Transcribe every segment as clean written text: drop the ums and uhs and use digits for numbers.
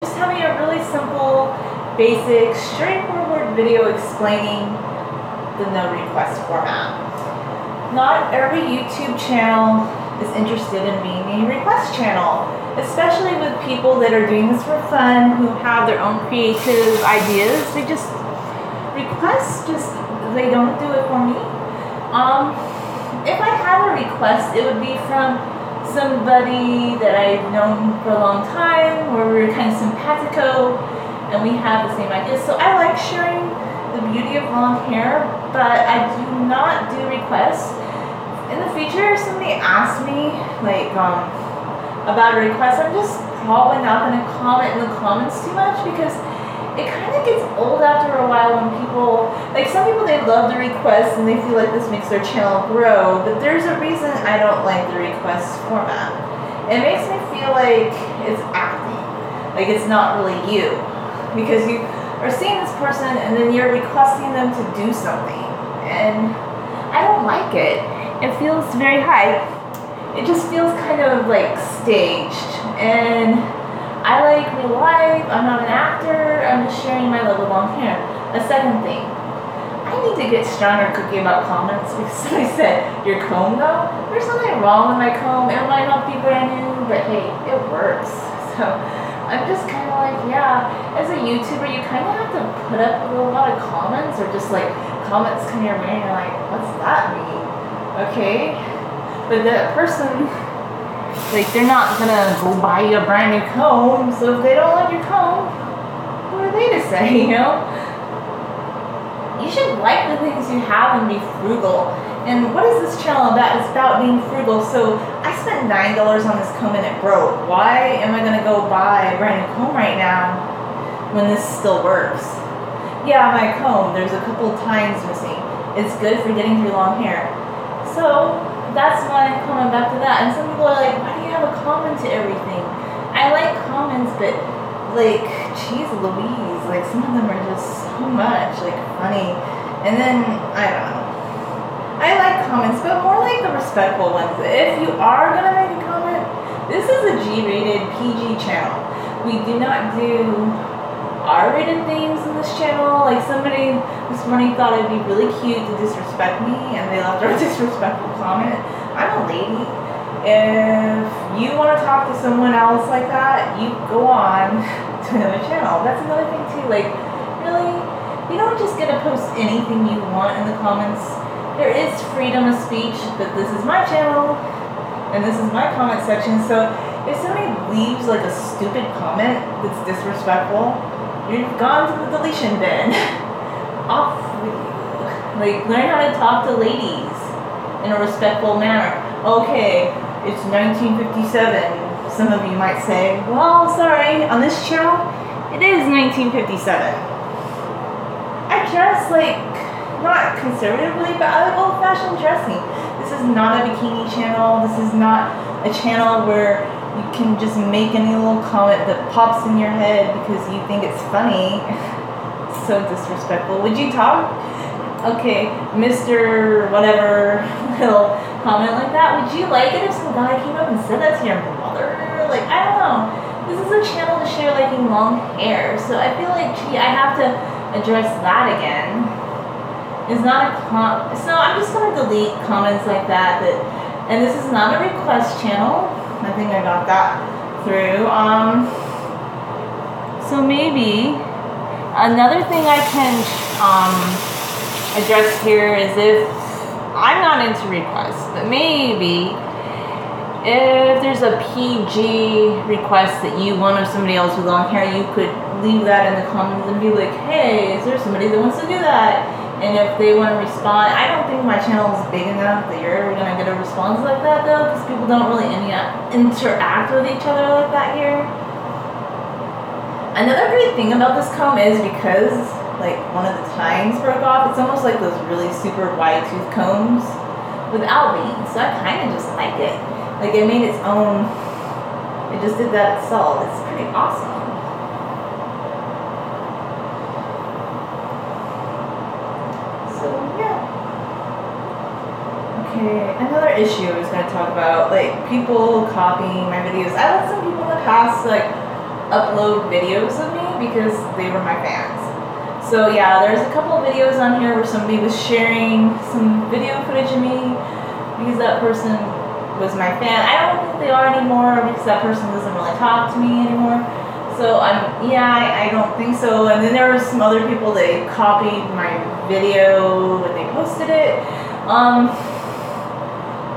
Just having a really simple, basic, straightforward video explaining the no request format. Not every YouTube channel is interested in being a request channel, especially with people that are doing this for fun, who have their own creative ideas. They just request, they don't do it for me. If I have a request, it would be from somebody that I've known for a long time, where we're kind of simpatico and we have the same ideas. So I like sharing the beauty of long hair, but I do not do requests. In the future, if somebody asks me about a request, I'm just probably not going to comment in the comments too much, because it kind of gets old after a while when people, some people, they love the requests and they feel like this makes their channel grow, but there's a reason I don't like the request format. It makes me feel like it's acting, like it's not really you, because you are seeing this person and then you're requesting them to do something, and I don't like it. It feels very high. It just feels kind of like staged, and I like real life. I'm not an actor. I'm just sharing my love of long hair. A second thing, I need to get stronger cookie about comments, because somebody said, your comb though? There's something wrong with my comb. It might not be brand new, but hey, it works. So I'm just kind of like, yeah, as a YouTuber, you kind of have to put up with a lot of comments, or just comments come your way and you're like, what's that mean? Okay, but that person, they're not gonna go buy you a brand new comb, so if they don't like your comb, who are they to say, you know? You should like the things you have and be frugal. And what is this channel about? It's about being frugal. So I spent $9 on this comb and it broke. Why am I gonna go buy a brand new comb right now when this still works? Yeah, my comb, there's a couple tines missing. It's good for getting through long hair. So that's my comment back to that. And some people are like, why do you have a comment to everything? I like comments, but geez Louise, some of them are just so much, funny. And then, I don't know. I like comments, but more like the respectful ones. If you are gonna make a comment, this is a G-rated PG channel. We do not do R-rated things in this channel. Somebody this morning thought it'd be really cute to disrespect me, and they left a disrespectful comment. I'm a lady. If you want to talk to someone else like that, you go on to another channel. That's another thing too. Really, you don't just get to post anything you want in the comments. There is freedom of speech, but this is my channel, and this is my comment section. So if somebody leaves a stupid comment that's disrespectful, you've gone to the deletion bin. Off with you. Learn how to talk to ladies in a respectful manner. Okay, it's 1957. Some of you might say, well, sorry, on this channel, it is 1957. I dress not conservatively, but I like old-fashioned dressing. This is not a bikini channel. This is not a channel where you can just make any little comment that pops in your head because you think it's funny. So disrespectful. Would you talk? Okay, Mr. whatever little comment like that. Would you like it if some guy came up and said that to your mother? I don't know. This is a channel to share liking long hair, so I feel gee, I have to address that again. It's not a so I'm just gonna delete comments like that. And this is not a request channel. I think I got that through. So maybe another thing I can address here is, if I'm not into requests, but maybe if there's a PG request that you want of somebody else with long hair, you could leave that in the comments and be like, hey, is there somebody that wants to do that? And if they want to respond, I don't think my channel is big enough that you're ever going to get a response like that, though, because people don't really interact with each other like that here. Another great thing about this comb is, because one of the tines broke off, it's almost like those really super wide tooth combs without being. So I kind of just like it. It made its own, it just did that itself. It's pretty awesome. So yeah. Okay, another issue I was going to talk about, people copying my videos. I let some people in the past, upload videos of me because they were my fans. So yeah, there's a couple of videos on here where somebody was sharing some video footage of me because that person was my fan. I don't think they are anymore because that person doesn't really talk to me anymore. So I don't think so. And then there were some other people that copied my video and they posted it.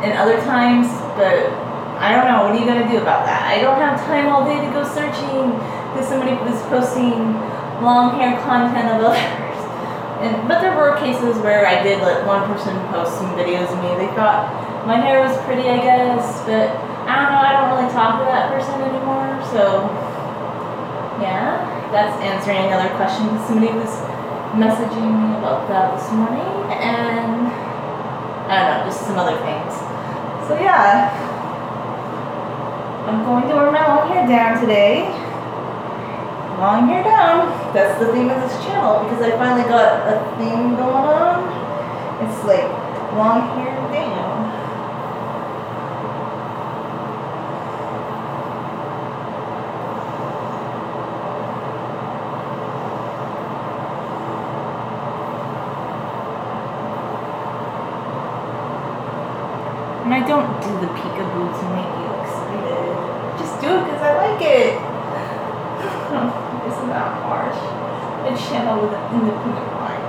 And other times, but I don't know, what are you gonna do about that? I don't have time all day to go searching because somebody was posting long hair content of others. But there were cases where I did let one person post some videos of me. They thought my hair was pretty, I guess, but I don't know, I don't really talk to that person anymore, so yeah, that's answering another question. Somebody was messaging me about that this morning, and I don't know, just some other things. So yeah, I'm going to wear my long hair down today. Long hair down. That's the theme of this channel because I finally got a theme going on. It's like long hair down. And I don't do the peekaboo to make you excited. Just do it because I like it. Isn't that harsh? A channel with an independent mind.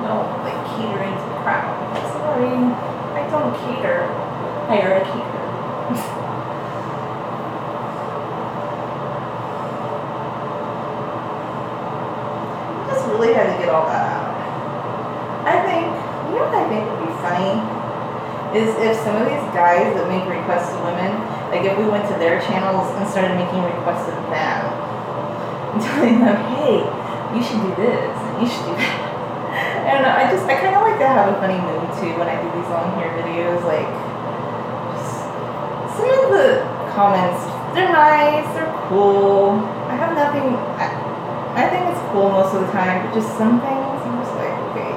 No, like catering to the crowd. Sorry, I don't cater. Hire a caterer. Just really had to get all that out. I think, you know what I think would be funny? Is if some of these guys that make requests to women, like if we went to their channels and started making requests of them, and telling them, hey, you should do this, and you should do that. I don't know, I kind of like to have a funny mood too when I do these long hair videos, like, just, some of the comments, they're nice, they're cool, I have nothing, I think it's cool most of the time, but just some things, I'm just like, okay.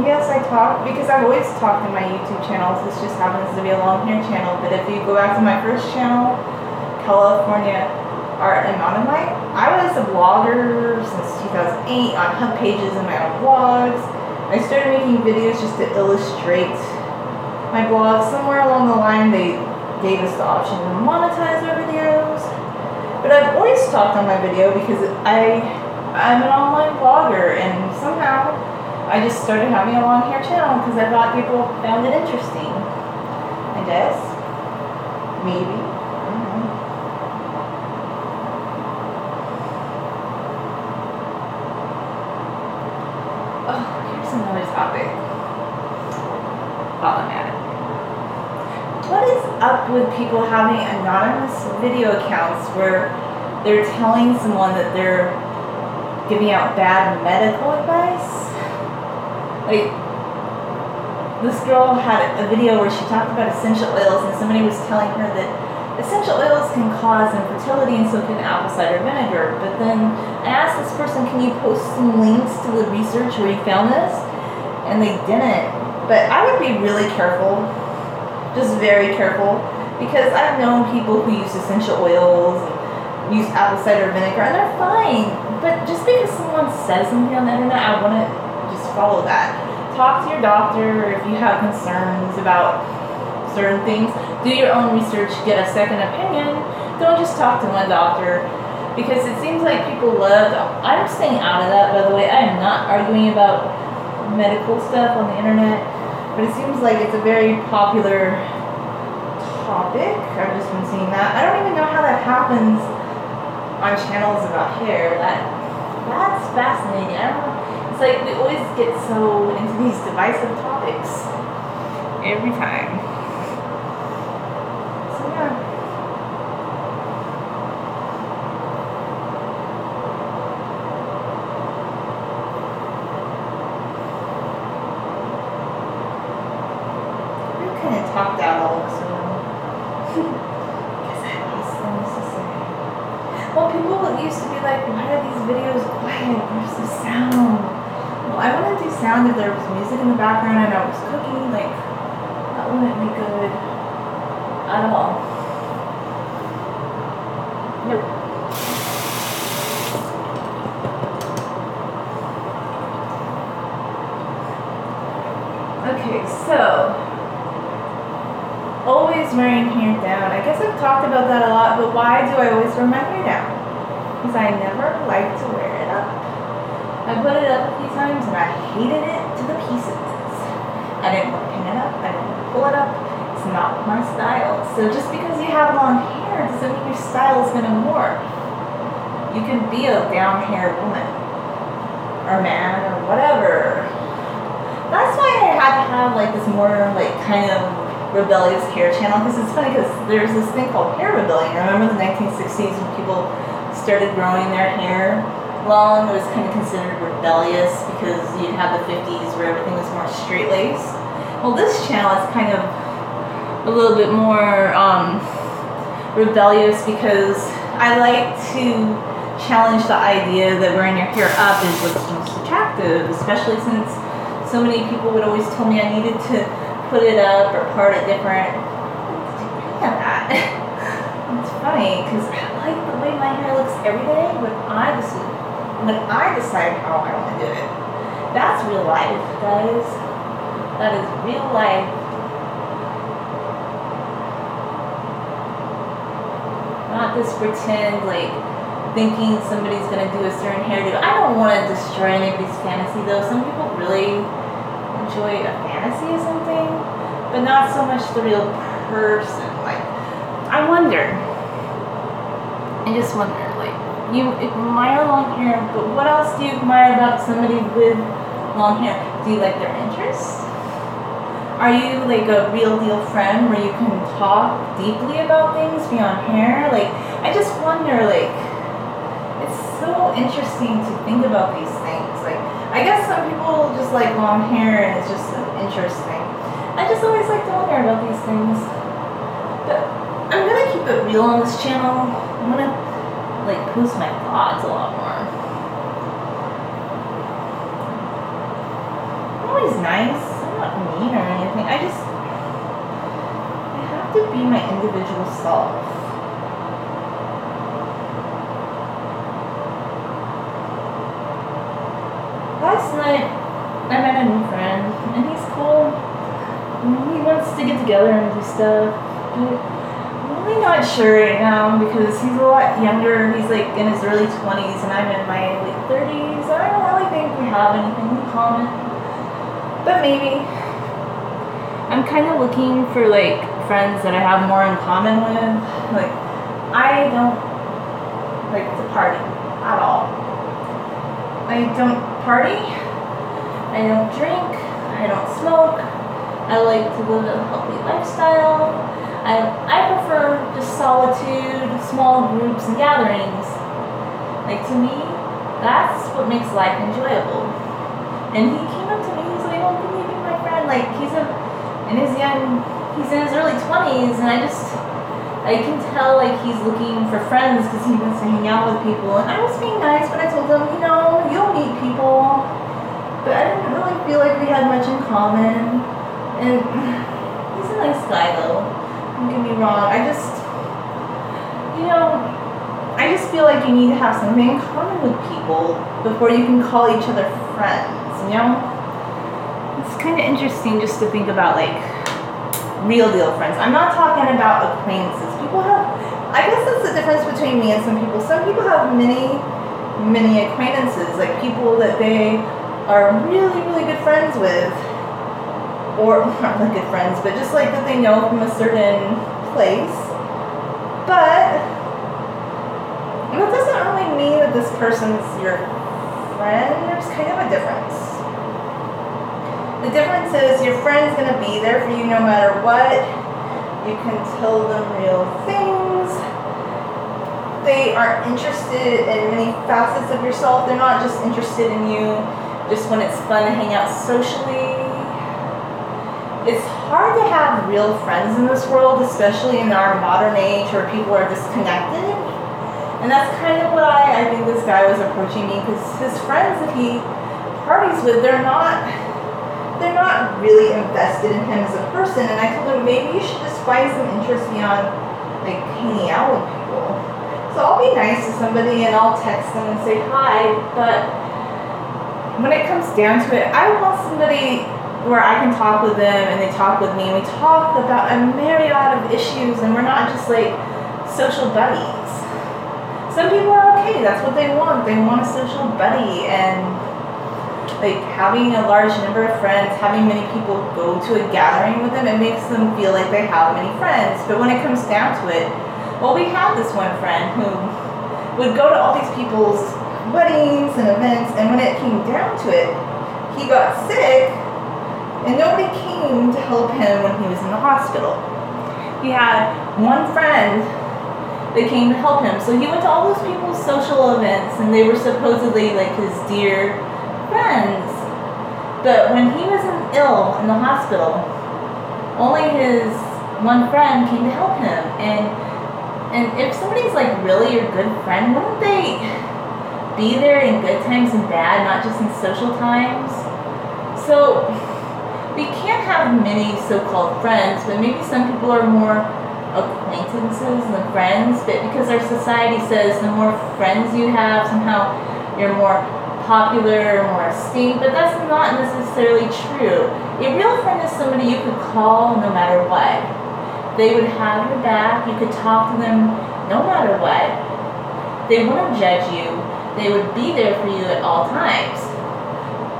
Yes, I talk, because I've always talked in my YouTube channels. This just happens to be a long hair channel. But if you go back to my first channel, California Art and Mountain Life, I was a blogger since 2008 on hub pages and my own blogs. I started making videos just to illustrate my blog. Somewhere along the line, they gave us the option to monetize our videos. But I've always talked on my video because I'm an online blogger, and somehow I just started having a long hair channel because I thought people found it interesting. I guess. Maybe. I don't know. Oh, here's another topic. Problematic. What is up with people having anonymous video accounts where they're telling someone that they're giving out bad medical advice? Like, this girl had a video where she talked about essential oils, and somebody was telling her that essential oils can cause infertility and so can apple cider vinegar. But then I asked this person, can you post some links to the research where you found this? And they didn't. But I would be really careful, just very careful, because I've known people who use essential oils and use apple cider vinegar, and they're fine. But just because someone says something on the internet, I wouldn't just follow that. Talk to your doctor if you have concerns about certain things. Do your own research, get a second opinion. Don't just talk to one doctor, because it seems like people love to, I'm staying out of that, by the way. I am not arguing about medical stuff on the internet, but it seems like it's a very popular topic. I've just been seeing that. I don't even know how that happens on channels about hair. That's fascinating. I don't know. It's like we always get so into these divisive topics every time. So yeah. We kind of talked out all of a sudden. Because I lost things to say. Well, people used to be like, why are these videos quiet? Where's the sound? I'm Well, I wouldn't do sound if there was music in the background and I was cooking. Like, that wouldn't be good at all. Nope. Okay, so always wearing hair down. I guess I've talked about that a lot, but why do I always wear my hair down? Because I never like to wear it up. I put it up a few times and I hated it to the pieces. I didn't want to pin it up, I didn't want to pull it up. It's not my style. So just because you have long hair doesn't mean your style is going to morph. You can be a down hair woman or man or whatever. That's why I had to have like this more like kind of rebellious hair channel, because it's funny because there's this thing called hair rebellion. Remember the 1960s when people started growing their hair long? It was kind of considered rebellious because you'd have the 50s where everything was more straight-laced. Well, this channel is kind of a little bit more rebellious because I like to challenge the idea that wearing your hair up is what's most attractive, especially since so many people would always tell me I needed to put it up or part it different. Yeah, that. It's funny because I like the way my hair looks every day when I decide how I want to do it. That's real life, guys. That is real life. Not this pretend like thinking somebody's gonna do a certain hairdo. I don't want to destroy anybody's fantasy though. Some people really enjoy a fantasy or something, but not so much the real person. Like, I just wonder, like, you admire long hair, but what else do you admire about somebody with long hair? Do you like their interests? Are you like a real deal friend where you can talk deeply about things beyond hair? Like, I just wonder, like, it's so interesting to think about these things. Like, I guess some people just like long hair and it's just interesting. I just always like to wonder about these things. But I'm gonna keep it real on this channel. I'm gonna like post my thoughts a lot more. I'm always nice. I'm not mean or anything. I have to be my individual self. Last night, I met a new friend, and he's cool. He wants to get together and do stuff, but I'm really not sure right now because he's a lot younger. He's like in his early 20s, and I'm in my late 30s. I don't really think we have anything in common, but maybe. I'm kind of looking for like friends that I have more in common with. Like, I don't like to party at all. I don't party, I don't drink, I don't smoke, I like to live a healthy lifestyle, I prefer just solitude, small groups and gatherings. Like, to me, that's what makes life enjoyable. And he came up to me, he's like, oh, can you be my friend? Like, he's in his early 20s, and I can tell like he's looking for friends because he wants to hang out with people. And I was being nice, but I told him, you know, you'll meet people. But I didn't really feel like we had much in common. And he's a nice guy though. Don't get me wrong. I just feel like you need to have something in common with people before you can call each other friends, you know? It's kind of interesting just to think about like real deal friends. I'm not talking about acquaintances. I guess that's the difference between me and some people. Some people have many acquaintances, like people that they are really, really good friends with, or not really good friends, but just like that they know from a certain place. But that doesn't really mean that this person's your friend. There's kind of a difference. The difference is your friend's going to be there for you no matter what. You can tell them real things. They are interested in many facets of yourself. They're not just interested in you just when it's fun to hang out socially. It's hard to have real friends in this world, especially in our modern age where people are disconnected. And that's kind of why I think this guy was approaching me, because his friends that he parties with, they're not really invested in him as a person. And I told him, maybe you should just find some interest beyond like hanging out with people. So I'll be nice to somebody and I'll text them and say hi, but when it comes down to it, I want somebody where I can talk with them and they talk with me and we talk about a myriad of issues and we're not just like social buddies. Some people are okay, that's what they want. They want a social buddy, and like having a large number of friends, having many people go to a gathering with them, it makes them feel like they have many friends. But when it comes down to it, well, we had this one friend who would go to all these people's weddings and events, and when it came down to it, he got sick and nobody came to help him when he was in the hospital. He had one friend that came to help him, so he went to all those people's social events and they were supposedly like his dear friends. But when he was ill in the hospital, only his one friend came to help him. And if somebody's like really your good friend, wouldn't they be there in good times and bad, not just in social times? So we can't have many so-called friends, but maybe some people are more acquaintances than friends. But because our society says the more friends you have, somehow you're more popular or more esteemed, but that's not necessarily true. A real friend is somebody you could call no matter what. They would have your back, you could talk to them no matter what. They wouldn't judge you. They would be there for you at all times.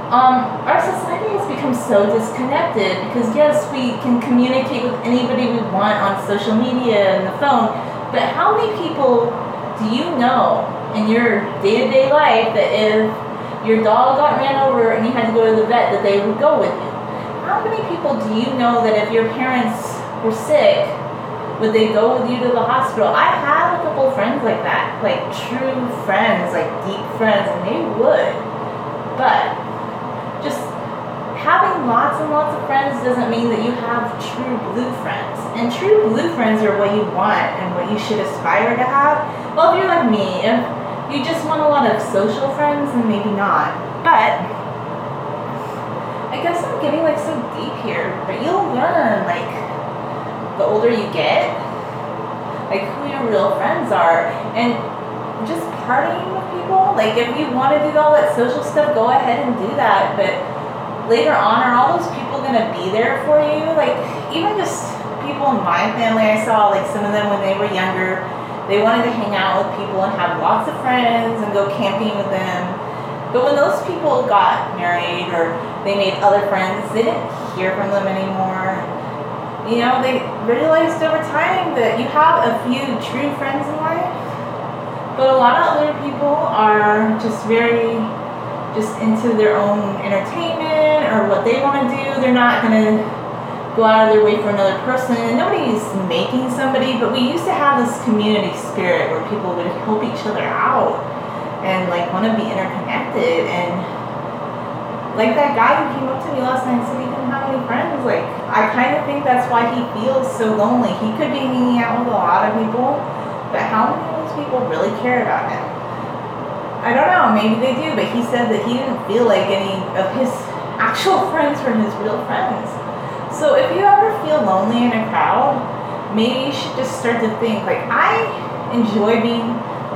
Our society has become so disconnected because yes, we can communicate with anybody we want on social media and the phone, but how many people do you know in your day-to-day life that if your dog got ran over and you had to go to the vet, that they would go with you? How many people do you know that if your parents were sick, would they go with you to the hospital? I have a couple friends like that, like true friends, like deep friends, and they would. But just having lots and lots of friends doesn't mean that you have true blue friends. And true blue friends are what you want and what you should aspire to have. Well, if you're like me, if you just want a lot of social friends, then maybe not. But I guess I'm getting like so deep here, but you'll learn like the older you get, like who your real friends are. And just partying with people, like if you want to do all that social stuff, go ahead and do that, but later on, are all those people going to be there for you? Like even just people in my family, I saw like some of them when they were younger, they wanted to hang out with people and have lots of friends and go camping with them. But when those people got married or they made other friends, they didn't hear from them anymore. You know, they realized over time that you have a few true friends in life, but a lot of other people are just into their own entertainment or what they want to do. They're not going to go out of their way for another person. And nobody's making somebody, but we used to have this community spirit where people would help each other out and like want to be interconnected. And like that guy who came up to me last night and said he didn't have any friends, like I kind of think that's why he feels so lonely. He could be hanging out with a lot of people, but how many of those people really care about him? I don't know, maybe they do, but he said that he didn't feel like any of his actual friends were his real friends. So if you ever feel lonely in a crowd, maybe you should just start to think, like, I enjoy being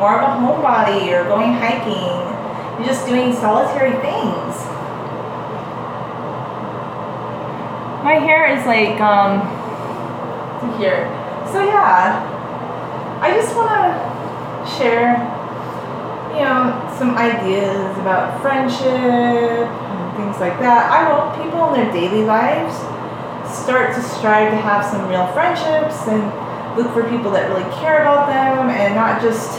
more of a homebody or going hiking, just doing solitary things. My hair is like, here. So yeah, I just want to share some ideas about friendship and things like that. I hope people in their daily lives start to strive to have some real friendships and look for people that really care about them and not just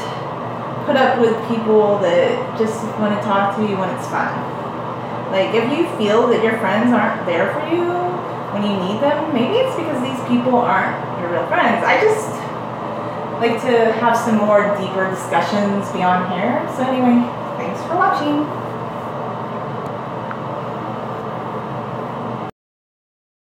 put up with people that just want to talk to you when it's fun. Like if you feel that your friends aren't there for you when you need them, maybe it's because these people aren't your real friends. I just like to have some more deeper discussions beyond here. So anyway, thanks for watching.